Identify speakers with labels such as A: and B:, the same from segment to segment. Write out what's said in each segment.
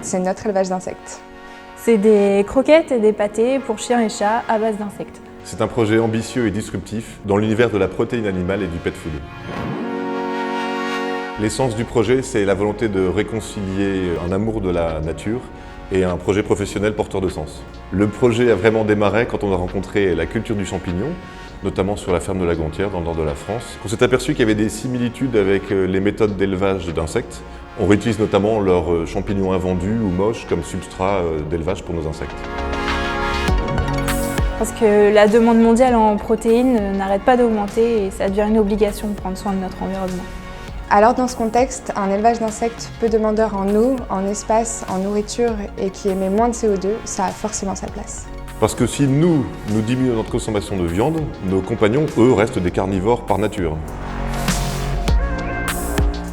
A: c'est notre élevage d'insectes.
B: C'est des croquettes et des pâtés pour chiens et chats à base d'insectes.
C: C'est un projet ambitieux et disruptif dans l'univers de la protéine animale et du pet food. L'essence du projet, c'est la volonté de réconcilier un amour de la nature et un projet professionnel porteur de sens. Le projet a vraiment démarré quand on a rencontré la culture du champignon, notamment sur la ferme de la Gontière, dans le nord de la France. On s'est aperçu qu'il y avait des similitudes avec les méthodes d'élevage d'insectes. On réutilise notamment leurs champignons invendus ou moches comme substrat d'élevage pour nos insectes.
B: Parce que la demande mondiale en protéines n'arrête pas d'augmenter et ça devient une obligation de prendre soin de notre environnement.
A: Alors dans ce contexte, un élevage d'insectes peu demandeur en eau, en espace, en nourriture et qui émet moins de CO2, ça a forcément sa place.
C: Parce que si nous diminuons notre consommation de viande, nos compagnons, eux, restent des carnivores par nature.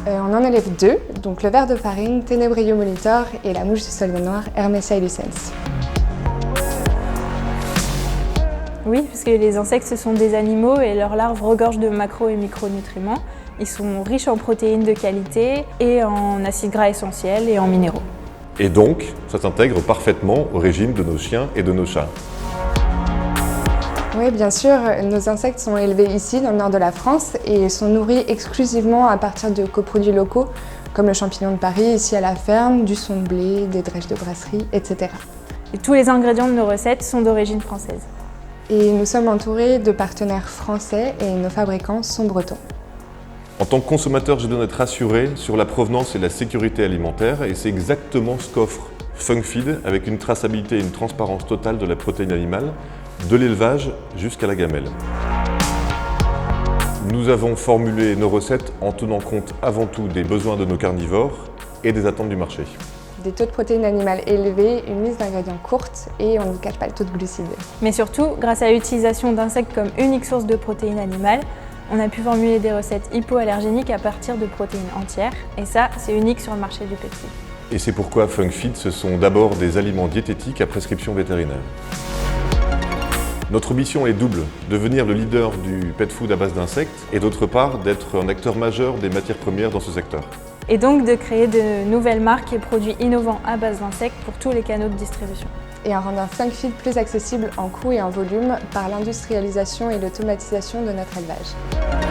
A: On en élève deux, donc le ver de farine, Tenebrio molitor et la mouche du soldat noir, Hermesia illucens.
B: Oui, parce que les insectes, ce sont des animaux et leurs larves regorgent de macro et micronutriments. Ils sont riches en protéines de qualité et en acides gras essentiels et en minéraux.
C: Et donc, ça s'intègre parfaitement au régime de nos chiens et de nos chats.
A: Oui, bien sûr, nos insectes sont élevés ici, dans le nord de la France, et sont nourris exclusivement à partir de coproduits locaux, comme le champignon de Paris, ici à la ferme, du son de blé, des drèches de brasserie, etc.
B: Et tous les ingrédients de nos recettes sont d'origine française.
A: Et nous sommes entourés de partenaires français et nos fabricants sont bretons.
C: En tant que consommateur, je dois être rassuré sur la provenance et la sécurité alimentaire, et c'est exactement ce qu'offre Funkfeed, avec une traçabilité et une transparence totale de la protéine animale, de l'élevage jusqu'à la gamelle. Nous avons formulé nos recettes en tenant compte avant tout des besoins de nos carnivores et des attentes du marché.
A: Des taux de protéines animales élevés, une liste d'ingrédients courte et on ne cache pas le taux de glucides.
B: Mais surtout, grâce à l'utilisation d'insectes comme unique source de protéines animales, on a pu formuler des recettes hypoallergéniques à partir de protéines entières. Et ça, c'est unique sur le marché du pet food.
C: Et c'est pourquoi Funkfeed, ce sont d'abord des aliments diététiques à prescription vétérinaire. Notre mission est double, devenir le leader du pet food à base d'insectes et d'autre part d'être un acteur majeur des matières premières dans ce secteur.
B: Et donc de créer de nouvelles marques et produits innovants à base d'insectes pour tous les canaux de distribution.
A: Et en rendant Funkfeed plus accessible en coût et en volume par l'industrialisation et l'automatisation de notre élevage.